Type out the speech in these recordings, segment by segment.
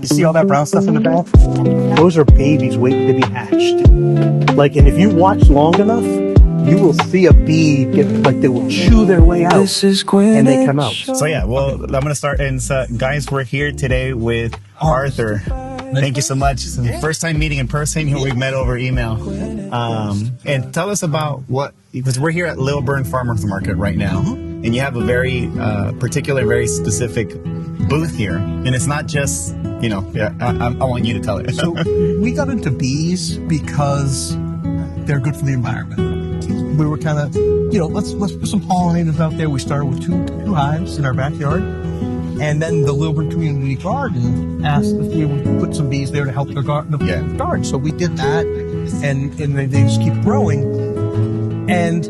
You see all that brown stuff in the back? Those are babies waiting to be hatched. Like, and if you watch long enough, you will see a bee get, like, they will chew their way out and they come out. So yeah, well, I'm going to start. And guys, we're here today with Arthur. Thank you so much. It's the first time meeting in person. We've met over email. And tell us about because we're here at Lilburn Farmers Market right now. And you have a very particular, very specific booth here. And it's not just, I want you to tell it. So we got into bees because they're good for the environment. We were kind of, let's put some pollinators out there. We started with two hives in our backyard. And then the Lilburn Community Garden asked if we would put some bees there to help their garden. So we did that, and they just keep growing. And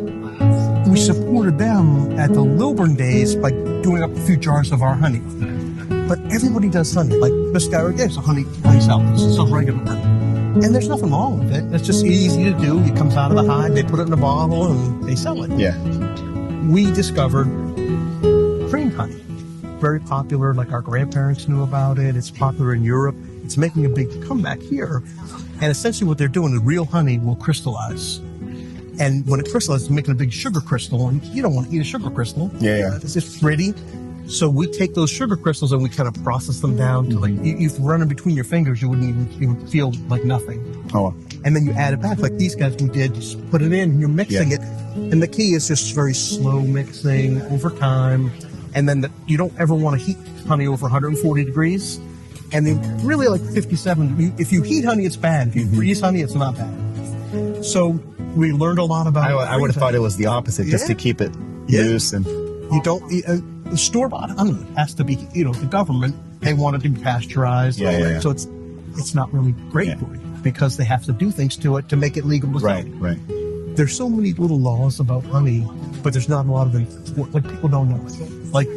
we supported them at the Lilburn days by doing up a few jars of our honey. But everybody does honey. Like this guy right there is a honey cell. This is a regular honey. And there's nothing wrong with it. It's just easy to do. It comes out of the hive, they put it in a bottle, and they sell it. Yeah. We discovered cream honey. Very popular, like our grandparents knew about it. It's popular in Europe. It's making a big comeback here. And essentially what they're doing is real honey will crystallize. And when it crystallizes, it's making a big sugar crystal. And you don't want to eat a sugar crystal. Yeah. It's just pretty. So we take those sugar crystals and we kind of process them down to like, if you run them between your fingers, you wouldn't even feel like nothing. Oh. And then you add it back like these guys we did, just put it in and you're mixing it. And the key is just very slow mixing over time. And then you don't ever want to heat honey over 140 degrees. And then really like 57. If you heat honey, it's bad. If you freeze honey, it's not bad. So we learned a lot about I would have thought it was the opposite, just to keep it loose. And you don't... store-bought honey has to be, the government, they want it to be pasteurized. So it's not really great for you because they have to do things to it to make it legal to sell. Right. There's so many little laws about honey, but there's not a lot of them. Like, people don't know. Like,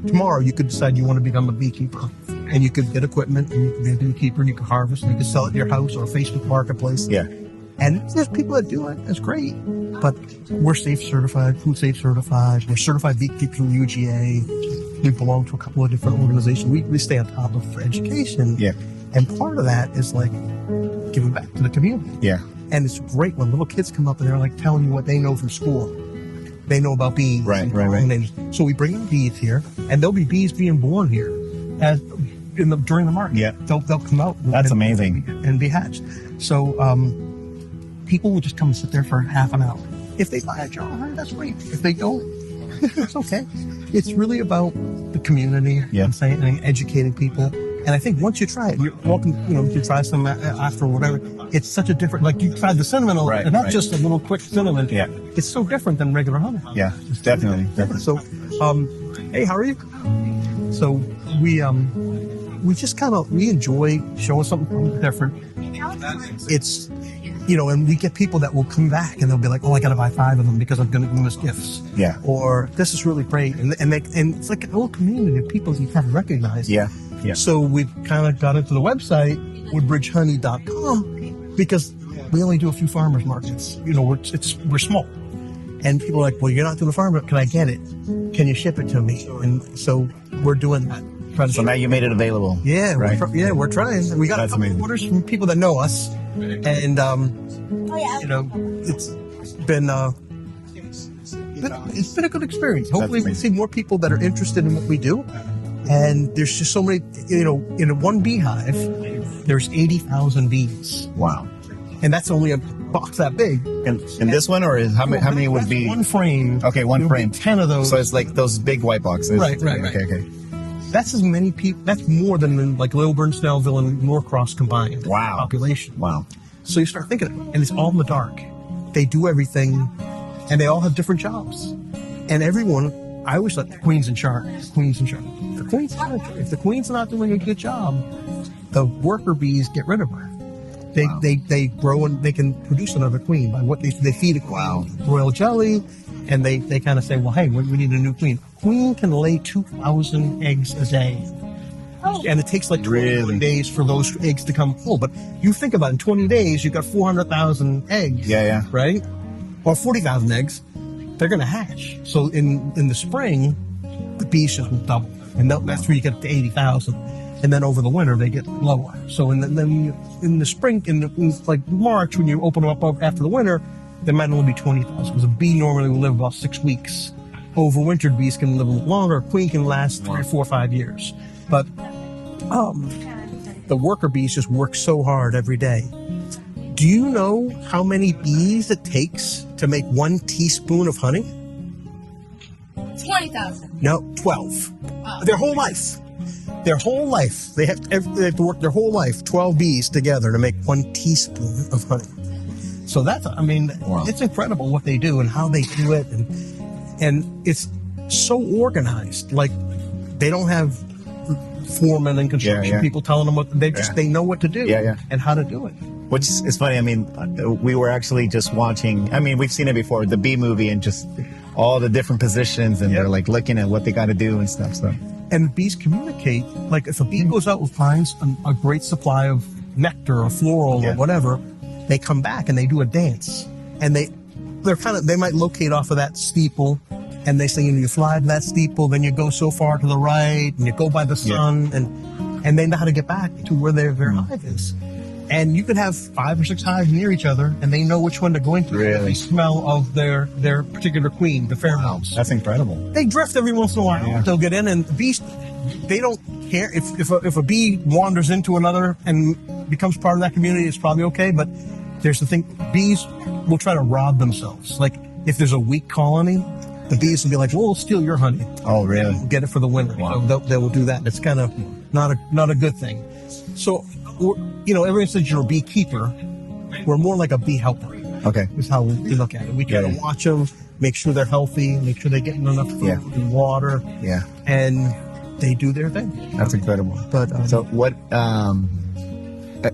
tomorrow you could decide you want to become a beekeeper. And you could get equipment, and you could be a beekeeper, and you could harvest, and you could sell it at your house or a Facebook marketplace. Yeah. And there's people that do it. That's great. But we're safe certified, food safe certified. We're certified beekeepers from UGA. We belong to a couple of different organizations. We stay on top of for education. Yeah. And part of that is like giving back to the community. Yeah. And it's great when little kids come up and they're like telling you what they know from school. They know about bees. Right. So we bring in bees here, and there'll be bees being born here during the market. Yeah. They'll come out. That's amazing. And be hatched. So people will just come and sit there for half an hour. If they buy a jar, that's great. If they don't, it's okay. It's really about the community and educating people. And I think once you try it, you're welcome, to try some after whatever. It's such a different, like you tried the cinnamon, and not just a little quick cinnamon. Yeah. It's so different than regular honey. Yeah, definitely. So, hey, how are you? So we just we enjoy showing something different. It's, and we get people that will come back and they'll be like, oh, I got to buy 5 of them because I'm going to give them as gifts. Yeah. Or this is really great. And it's like a whole community of people you kind of recognize. Yeah. So we've kind of got into the website, woodbridgehoney.com, because we only do a few farmers markets. We're small. And people are like, well, you're not doing a farm, but can I get it? Can you ship it to me? And so we're doing that. So now you made it available. Yeah, right? We're trying. We got a couple of orders from people that know us. And, it's been a good experience. Hopefully we'll see more people that are interested in what we do. And there's just so many, in one beehive, there's 80,000 bees. Wow. And that's only a box that big. And this one, or how many would be? One frame. Okay, one frame. 10 of those. So it's like those big white boxes. Right. Okay. That's as many people, that's more than like Lilburn, Snellville, and Norcross combined. Wow. Population. Wow. So you start thinking, and it's all in the dark. They do everything, and they all have different jobs. And everyone, I always thought the queen's in charge. If the queen's not doing a good job, the worker bees get rid of her. They grow and they can produce another queen by what they feed a queen royal jelly, and they kind of say, well, hey, we need a new queen. Queen can lay 2,000 eggs a day. And it takes like 21 days for those eggs to come full. But you think about it, in 20 days, you've got 400,000 eggs. Yeah. Right? Or 40,000 eggs. They're going to hatch. So in the spring, the bees just will double. and that's where you get up to 80,000. And then over the winter they get lower. So then in the spring, in like March, when you open them up after the winter, there might only be 20,000 because a bee normally will live about 6 weeks. Overwintered bees can live a little longer. A queen can last 3, 4, 5 years. But the worker bees just work so hard every day. Do you know how many bees it takes to make 1 teaspoon of honey? 20,000. No, 12. Their whole life. Their whole life. They have to work their whole life, 12 bees together to make 1 teaspoon of honey. So it's incredible what they do and how they do it. And it's so organized. Like, they don't have foremen and construction people telling them what they know what to do and how to do it. Which is funny. I mean, we were actually just watching, we've seen it before, the bee movie, and just all the different positions, and they're like looking at what they got to do and stuff. So, and bees communicate. Like, if a bee goes out and finds a great supply of nectar or floral or whatever, they come back and they do a dance, and they might locate off of that steeple, and they say, you fly to that steeple, then you go so far to the right, and you go by the sun, and they know how to get back to where their hive is. And you could have 5 or 6 hives near each other, and they know which one to go into. Really? They smell of their particular queen, the pheromones. That's incredible. They drift every once in a while. Yeah. They'll get in, and bees, they don't care. If a bee wanders into another and becomes part of that community, it's probably okay. But there's the thing, bees will try to rob themselves. Like, if there's a weak colony, the bees will be like, we'll steal your honey. Oh, really? We'll get it for the winter. Wow. So they will do that. It's kind of not a good thing. So, everyone says you're a beekeeper. We're more like a bee helper. Okay. Is how we look at it. We try to watch them, make sure they're healthy, make sure they're getting enough food and water. Yeah. And they do their thing. That's incredible. But so what?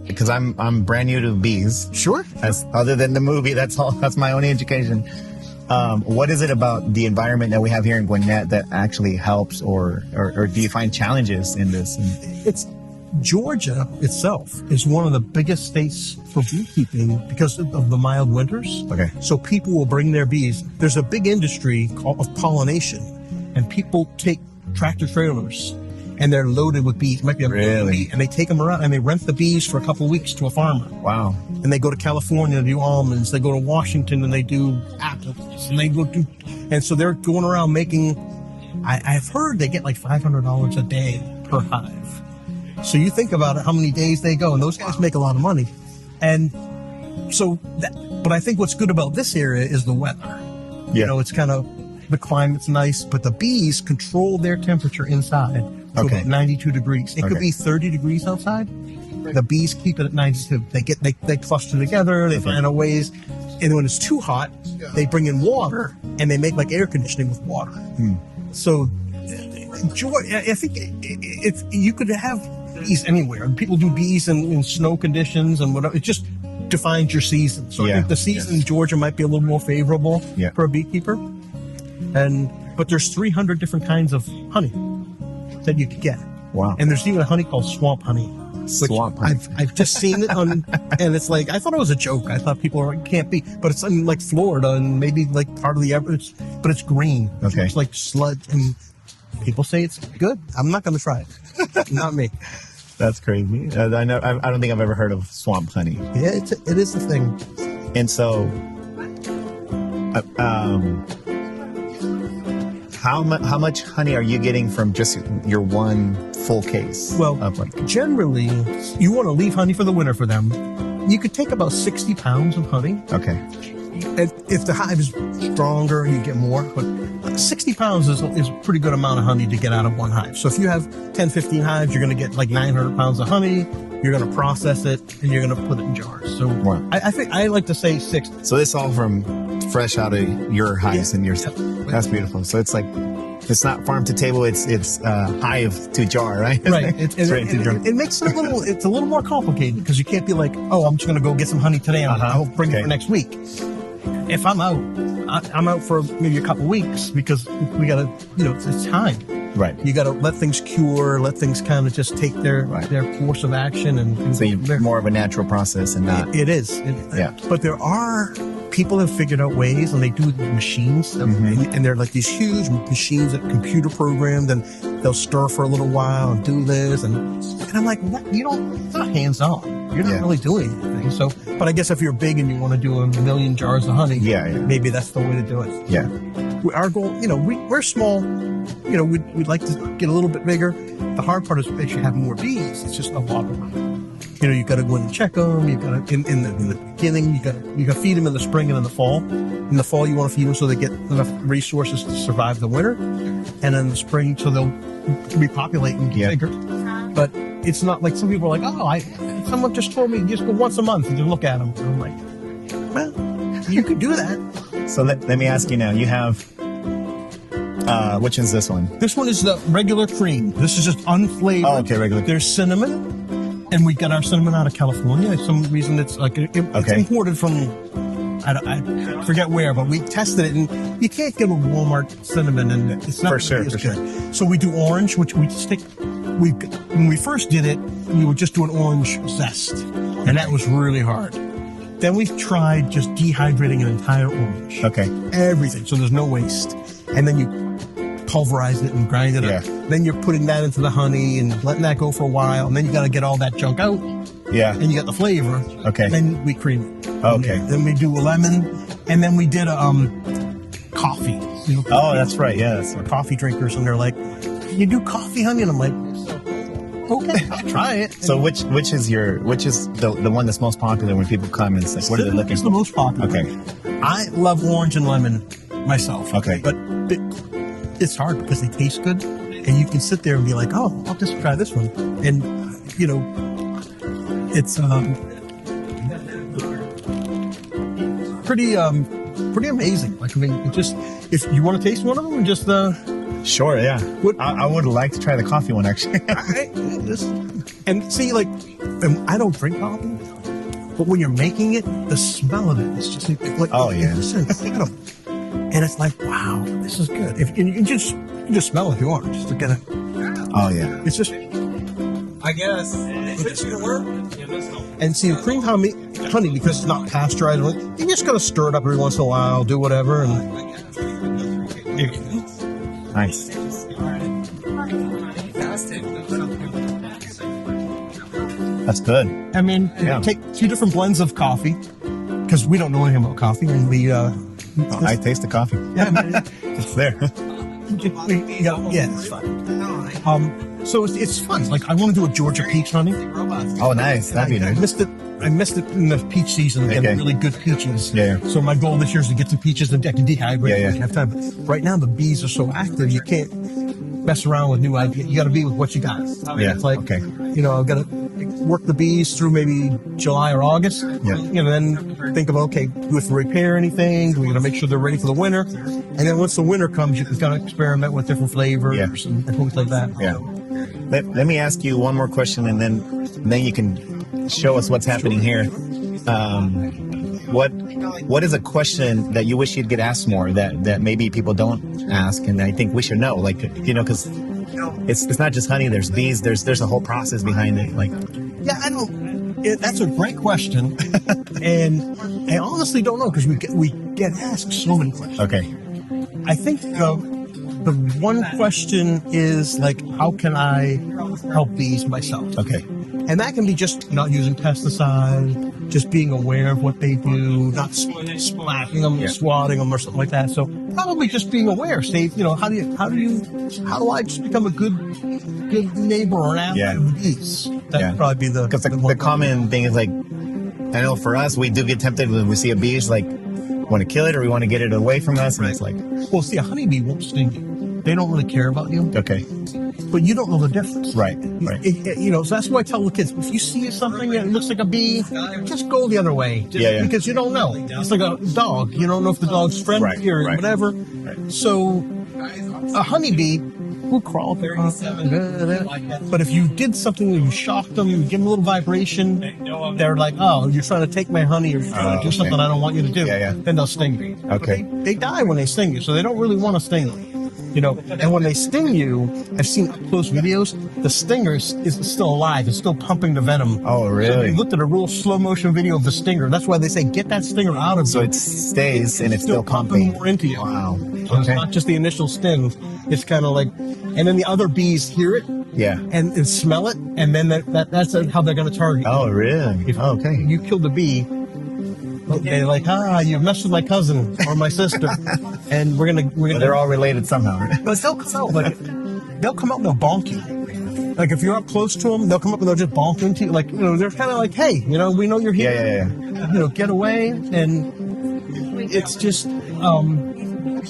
Because I'm brand new to bees. Sure. Other than the movie, that's all. That's my only education. What is it about the environment that we have here in Gwinnett that actually helps, or do you find challenges in this? It's Georgia itself is one of the biggest states for beekeeping because of the mild winters. Okay. So people will bring their bees. There's a big industry of pollination, and people take tractor trailers and they're loaded with bees. Might be really? And they take them around and they rent the bees for a couple of weeks to a farmer. Wow. And they go to California to do almonds. They go to Washington and they do apples. And so they're going around making, I've heard they get like $500 a day per hive. So you think about it, how many days they go, and those guys make a lot of money. And so, but I think what's good about this area is the weather. Yeah. It's kind of, the climate's nice, but the bees control their temperature inside to about 92 degrees. It could be 30 degrees outside. The bees keep it at 92. They cluster together, they find out ways, and when it's too hot, they bring in water, and they make like air conditioning with water. So, I think if you could have bees anywhere. People do bees in snow conditions and whatever. It just defines your season. So I think the season in Georgia might be a little more favorable for a beekeeper. But there's 300 different kinds of honey that you could get. Wow. And there's even a honey called swamp honey. Swamp honey. I've just seen it on, and it's like, I thought it was a joke. I thought people were like, can't be, but it's in like Florida and maybe like part of the Everest, but it's green. Okay. It's like sludge, and people say it's good. I'm not going to try it. Not me. That's crazy. I don't think I've ever heard of swamp honey. Yeah, it is a thing. And so, how much honey are you getting from just your one full case? Well, generally, you want to leave honey for the winter for them. You could take about 60 pounds of honey. Okay. And if the hive is stronger, you get more. But 60 pounds is a pretty good amount of honey to get out of one hive. So if you have 10, 15 hives, you're going to get like 900 pounds of honey. You're going to process it, and you're going to put it in jars. So I think I like to say 60. So this all from fresh out of your hives and your stuff. That's beautiful. So it's like, it's not farm to table, it's hive to jar, right? Right. It makes it it's a little more complicated because you can't be like, oh, I'm just going to go get some honey today and I'll bring it for next week. If I'm out for maybe a couple weeks because we got to, it's time. Right. You got to let things cure, let things kind of just take their course of action. And so you're more of a natural process and not. It is. But there are, people have figured out ways, and they do machines, and they're like these huge machines that computer programmed, and they'll stir for a little while and do this. And I'm like, what? It's not hands-on. You're not really doing anything. So, but I guess if you're big and you want to do a million jars of honey, maybe that's the way to do it. Yeah. Our goal, we're small. We'd like to get a little bit bigger. The hard part is as you have more bees, it's just a lot of them. You got to go in and check them. You got to in the beginning, you got to feed them in the spring and in the fall. In the fall, you want to feed them so they get enough resources to survive the winter, and in the spring, so they'll repopulate and get bigger. But it's not like some people are like, someone just told me just go once a month and just look at them. And I'm like, well, you could do that. So let me ask you now. You have, which one's this one? This one is the regular cream. This is just unflavored. Oh, okay, regular. There's cinnamon, and we got our cinnamon out of California. For some reason, it's like it's imported from, I forget where, but we tested it, and you can't get a Walmart cinnamon, and it's not for sure. good. So we do orange, which we stick. When we first did it, we would just do an orange zest, and that was really hard. Then we tried just dehydrating an entire orange. Okay. Everything, so there's no waste. And then you pulverize it and grind it up. Then you're putting that into the honey and letting that go for a while, and then you got to get all that junk out. Yeah. And you got the flavor. Okay. Then we cream it. Okay. Then we do a lemon, and then we did a coffee. Oh, that's right. Yeah. That's right. Coffee drinkers, and they're like, "You do coffee, honey?" And I'm like, "Okay, I'll try it." So which is the one that's most popular when people come and say, what are they looking for? It's the most popular. Okay. I love orange and lemon myself. Okay. But it's hard because they taste good, and you can sit there and be like, "Oh, I'll just try this one," and it's pretty amazing. Like, I mean, it just, if you want to taste one of them, just Sure, yeah. I would like to try the coffee one, actually. And see, like, I don't drink coffee, but when you're making it, the smell of it is just like, it's incredible. And it's like, wow, this is good. You can just smell it if you want, just to get it. Oh yeah. It's just, I guess. and see, the cream honey, because it's not pasteurized, you just gotta stir it up every once in a while, do whatever, and nice. That's good. I mean, take 2 different blends of coffee, because we don't know anything about coffee, and we I taste the coffee. Yeah, it's there. It's fun. So it's fun. Like, I want to do a Georgia peach honey. Oh, nice. That'd be nice. I missed it in the peach season, getting really good peaches. Yeah. So my goal this year is to get some peaches and I can dehydrate. Yeah. Have time. But right now the bees are so active, you can't mess around with new ideas. You got to be with what you got. Yeah. It's like, I've got to work the bees through maybe July or August. Yeah. Then think of, okay, do we have to repair anything? Do we got to make sure they're ready for the winter? And then once the winter comes, you got to experiment with different flavors and things like that. Yeah. Let me ask you one more question, and then you can show us what's happening here. What is a question that you wish you'd get asked more that maybe people don't ask, and I think we should know? Like, because it's not just honey. There's bees. There's a whole process behind it. Like, that's a great question, and I honestly don't know because we get asked so many questions. Okay. I think the one question is, like, how can I help bees myself? Okay. And that can be just not using pesticides, just being aware of what they do, not splashing them, swatting them, or something like that. So probably just being aware. Say, how do I just become a good neighbor or an ally of the bees? That'd probably be because the common thing is, like, I know for us, we do get tempted when we see a bee. It's like, want to kill it or we want to get it away from us, and it's like, well, see, a honeybee won't sting you. They don't really care about you. Okay. But you don't know the difference. Right. So that's why I tell the kids, if you see something that looks like a bee, just go the other way. Because you don't know. It's like a dog. You don't know if the dog's friendly or whatever. Right. So a honeybee will crawl there. But if you did something, you shocked them, you give them a little vibration, they're like, oh, you're trying to take my honey, or you're trying to do something I don't want you to do. Then they'll sting you. Okay. They die when they sting you, so they don't really want to sting you. And when they sting you, I've seen up close videos, the stinger is still alive. It's still pumping the venom. Oh, really? So you looked at a real slow motion video of the stinger. That's why they say, get that stinger out of you. So it stays and it's still pumping more into you. Wow. So it's not just the initial sting. It's kind of like, and then the other bees hear it Yeah. and smell it, and then that's how they're going to target you. Oh, really? If Okay. you kill the bee, they're like, you messed with my cousin or my sister, and we're gonna. Well, they're all related somehow, right? But they'll come out, they'll come out and they'll bonk you. Like if you're up close to them, they'll come up and they'll just bonk into you. Like they're kind of like, hey, we know you're here. Yeah. Get away, and it's just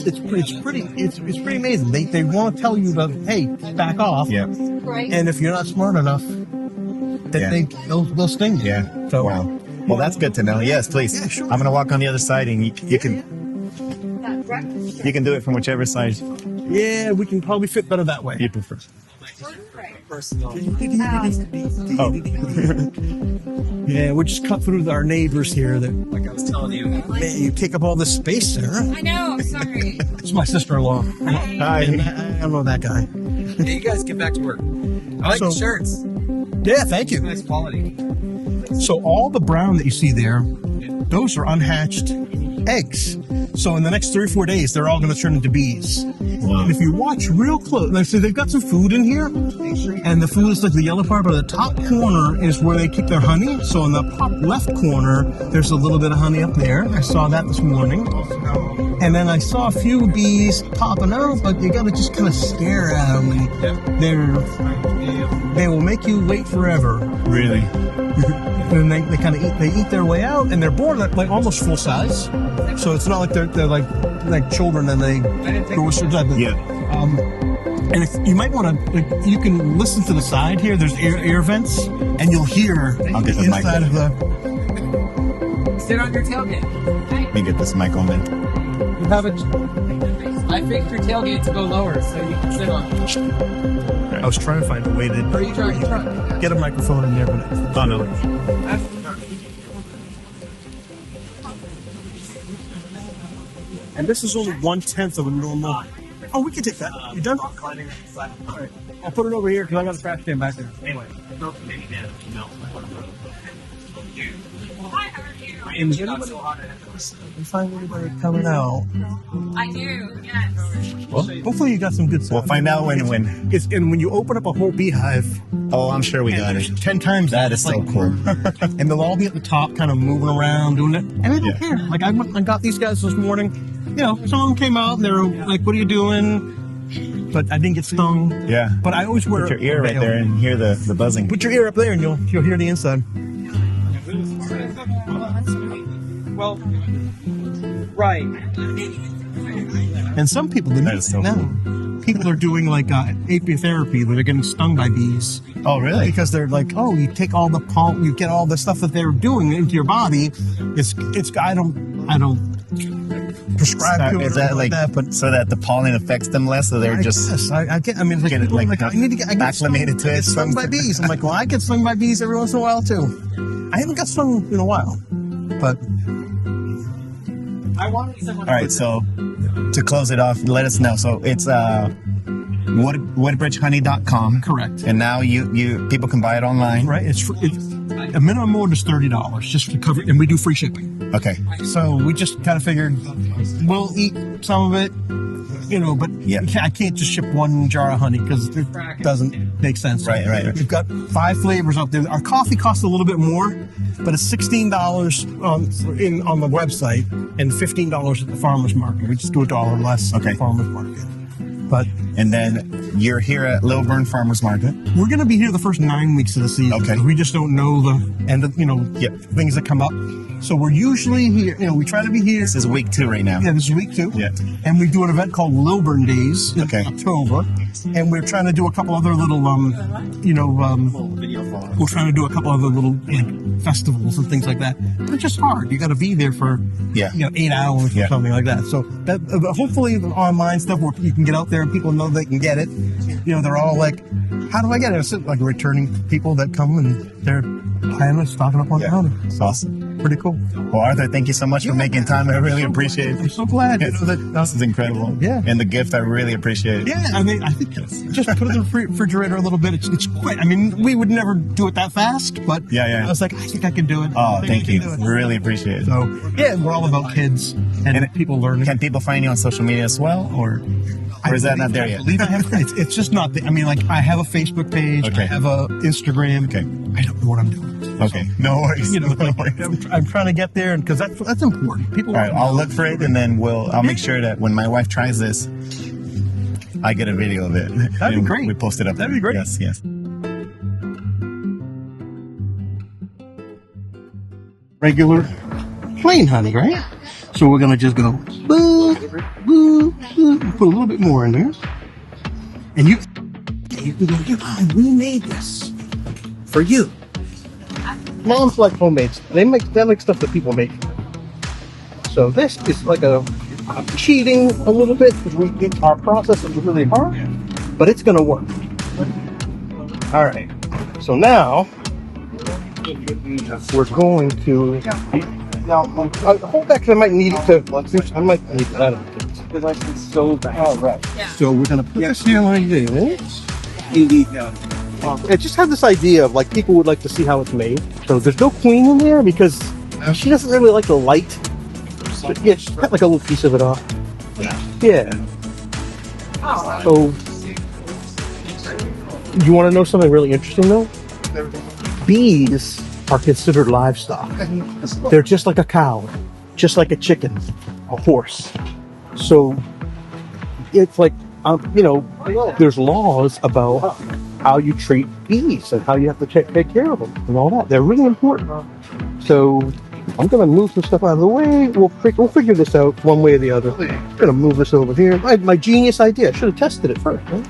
it's pretty amazing. They want to tell you that, hey, back off. Yeah. Right. And if you're not smart enough, then they'll sting you. Yeah. So Wow. Well, that's good to know. Yes, please. Yeah, sure. I'm gonna walk on the other side, and you can do it from whichever side yeah, we can probably fit better that way. you prefer. Personal. Oh. Yeah, we just cut through our neighbors here. That Like I was telling you. man, you take up all this space, Sarah. I know. I'm sorry. It's my sister-in-law. Hi. And I don't know that guy. Hey, you guys get back to work. I like the shirts. Yeah, thank you. Nice quality. So all the brown that you see there, those are unhatched eggs. So in the next 3 or 4 days, they're all going to turn into bees. Wow. And if you watch real close, like, so they've got some food in here, and the food is like the yellow part, but the top corner is where they keep their honey. So in the top left corner, there's a little bit of honey up there. I saw that this morning. And then I saw a few bees popping out, but you got to just kind of stare at them. They will make you wait forever. Really? And they kind of eat their way out, and they're born at like almost full size. So it's not like they're like children and they go straight to that. Yeah. And if you might want to, you can listen to the side here. There's air vents, and you'll hear I'll get the mic. inside of the. Sit on your tailgate. Let me get this mic on then. You have it. I faked your tailgate to go lower so you can sit on it. I was trying to find a way Or to you trying to get a microphone in there, but Oh, no. and this is only 1/10 of a normal. Oh, we can take that. You done? All right. I'll put it over here because I got a trash can back there. Anyway. Is anybody find anybody coming out? I do. Yes. Well, hopefully you got some good stuff. We'll find out when. And when you open up a whole beehive, Oh, I'm sure we got it. 10 times That is so cool. and they'll all be at the top, kind of moving around, doing it, and they don't care. Like I got these guys this morning. Some of them came out and they were like, "What are you doing?" But I didn't get stung. Yeah. But I always wear Put your ear a right veil. there and hear the buzzing. Put your ear up there, and you'll hear the inside. Well, right. And some people, That is so people are doing like apiotherapy, where they're getting stung by bees. Oh, really? Because they're like, oh, you take all the pollen, you get all the stuff that they're doing into your body. It's. I don't prescribe to it Is or that like that, but so that the pollen affects them less, so they're just guess. I get. I mean, like, get it, people are like, I need to get acclimated to I it. get stung by bees. I'm like, well, I get stung by bees every once in a while too. I haven't got stung in a while, but I wanted someone. All right, so to close it off, let us know. So it's woodbridgehoney.com. correct. And now you people can buy it online. Right? It's a minimum order is $30 just to cover, and we do free shipping. Okay. So we just kind of figured we'll eat some of it, but Yeah. I can't just ship one jar of honey because it doesn't make sense. Right. We've got 5 flavors out there. Our coffee costs a little bit more, but it's $16 on the website and $15 at the farmers market. We just do $1 less at the farmers market. But And then you're here at Lilburn Farmers Market. we're going to be here the first 9 weeks of the season. Okay. We just don't know the end of, Yep. things that come up. So we're usually here, we try to be here. This is week 2 right now. Yeah, this is week 2. Yeah. And we do an event called Lilburn Days in Okay. October. And we're trying to do a couple other little, we're trying to do a couple other little festivals and things like that. But it's just hard. You got to be there for, 8 hours Yeah. or something like that. So that hopefully the online stuff where you can get out there and people know they can get it. They're all like, how do I get it? It's like returning people that come and they're planning stocking up on the honey. Awesome. pretty cool. Well, Arthur, thank you so much for making time. I really appreciate it. I'm so glad. This is incredible. Yeah. And the gift, I really appreciate it. Yeah, I mean, I think just put it in the refrigerator a little bit. It's quick. I mean, we would never do it that fast, but Yeah. I was like, I think I can do it. Oh, I think thank I you. can do it. We really appreciate it. So, yeah, we're all about kids and people learning. Can people find you on social media as well, or is that not there yet? I believe I have. It's just not. I mean, like I have a Facebook page. Okay. I have a Instagram. Okay. I don't know what I'm doing. Okay, no worries. You know, No like, worries. I'm trying to get there, because that's important. People. All right, I'll look for it, and then I'll make sure that when my wife tries this, I get a video of it. That'd be And great. We post it up. That'd be great. Yes. Regular plain honey, right? So we're gonna just go boo, boo, boo, put a little bit more in there, and you can go. We made this for you. Moms like homemade. They make stuff that people make. So this is like a cheating a little bit, because our process is really hard, but it's gonna work. All right. So now we're going to. Now, hold that, because I might need it to. I might need that. Because I can sew that. All right. Yeah. So we're gonna put this here like this. I just have this idea of like people would like to see how it's made. So there's no queen in there because she doesn't really like the light. But yeah, just cut like a little piece of it off. Yeah. So you want to know something really interesting though? Bees are considered livestock. They're just like a cow, just like a chicken, a horse. So it's like, there's laws about how you treat bees and how you have to take care of them and all that. They're really important. So I'm going to move some stuff out of the way. We'll figure this out one way or the other. I'm going to move this over here. My genius idea. I should have tested it first. Right?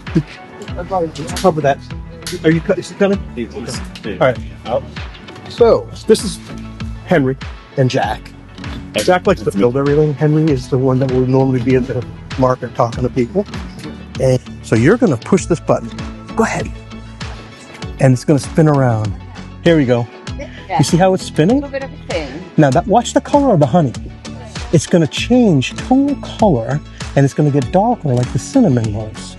Cover that. Are you cutting? All right. So this is Henry and Jack. Jack likes to build everything. Henry is the one that will normally be at the market talking to people. And so you're going to push this button. Go ahead. And it's going to spin around. Here we go. Yeah. You see how it's spinning? A little bit of a thing. Now watch the color of the honey. It's going to change total color, and it's going to get darker like the cinnamon was.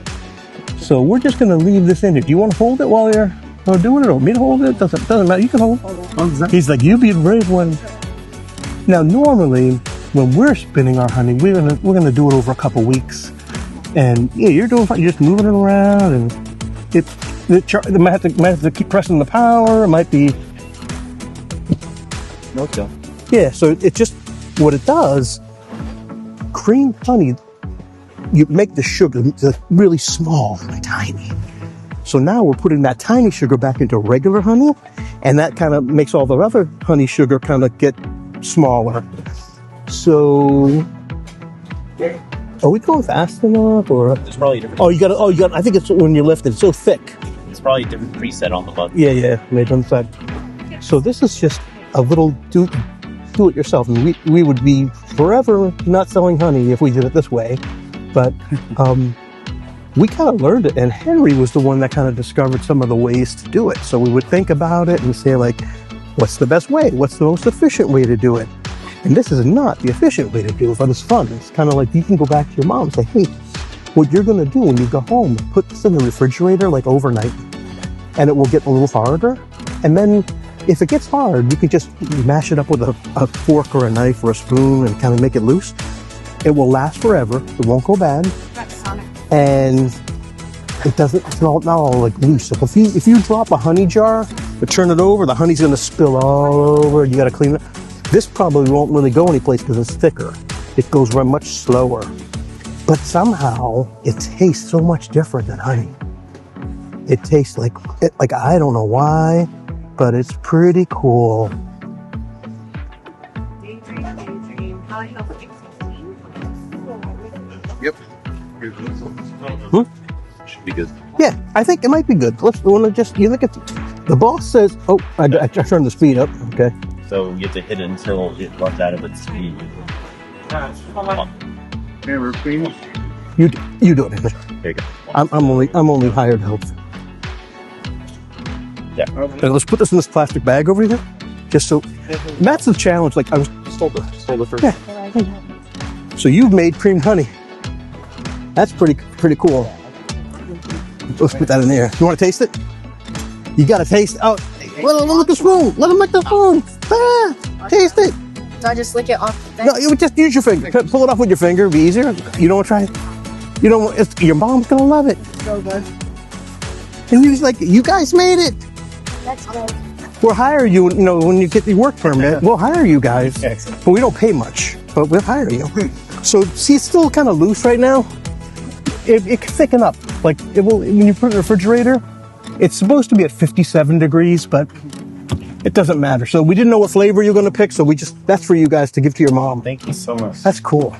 So we're just going to leave this in here. Do you want to hold it while you're doing it, or me to hold it? Doesn't matter. You can hold it. He's like, you be the brave one. Now normally, when we're spinning our honey, we're gonna do it over a couple weeks, and yeah, you're doing fine. You're just moving it around, and it might have to keep pressing the power. It might be. Okay. Yeah, so it's just what it does. Cream honey, you make the sugar really small, really tiny. So now we're putting that tiny sugar back into regular honey, and that kind of makes all the other honey sugar kind of get smaller. So, are we going fast enough, or? There's probably a different. Oh, you got. I think it's when you lift it. It's so thick. It's probably a different preset on the button. Yeah, made on the side. So this is just a little do it yourself, and we would be forever not selling honey if we did it this way, but we kind of learned it, and Henry was the one that kind of discovered some of the ways to do it. So we would think about it and say, like, what's the best way? What's the most efficient way to do it? And this is not the efficient way to do it, but it's fun. It's kind of like you can go back to your mom and say, hey, what you're going to do when you go home, put this in the refrigerator like overnight, and it will get a little harder. And then if it gets hard, you can just mash it up with a fork or a knife or a spoon and kind of make it loose. It will last forever. It won't go bad. And it's not all like loose. So if you drop a honey jar, but turn it over, the honey's going to spill all over. You got to clean it. This probably won't really go anyplace because it's thicker. It goes much slower. But somehow it tastes so much different than honey. It tastes like I don't know why, but it's pretty cool. Yep. Should be good. Yeah, I think it might be good. You look at the boss says, oh, I turned the speed up. Okay. So you have to hit it until it runs out of its speed. You do it. There you go. I'm only hired help. Yeah. Okay, let's put this in this plastic bag over here. Just so that's the challenge. Like I was Stole the first. Yeah. So you've made creamed honey. That's pretty cool. Let's put that in there. You want to taste it? You got to taste. Oh, look at the spoon. Let him make the spoon. Taste it. Do I just lick it off the thing? No, you would just use your finger. Pull it off with your finger. It'd be easier. You don't want to try it. You don't. Your mom's gonna love it. So good. And he's like, "You guys made it. That's good. We'll hire you. You know, when you get the work permit, we'll hire you guys. But we don't pay much. But we'll hire you." So see, it's still kind of loose right now. It can thicken up. Like it will when you put it in the refrigerator. It's supposed to be at 57 degrees, but it doesn't matter. So we didn't know what flavor you're going to pick. So that's for you guys to give to your mom. Thank you so much. That's cool.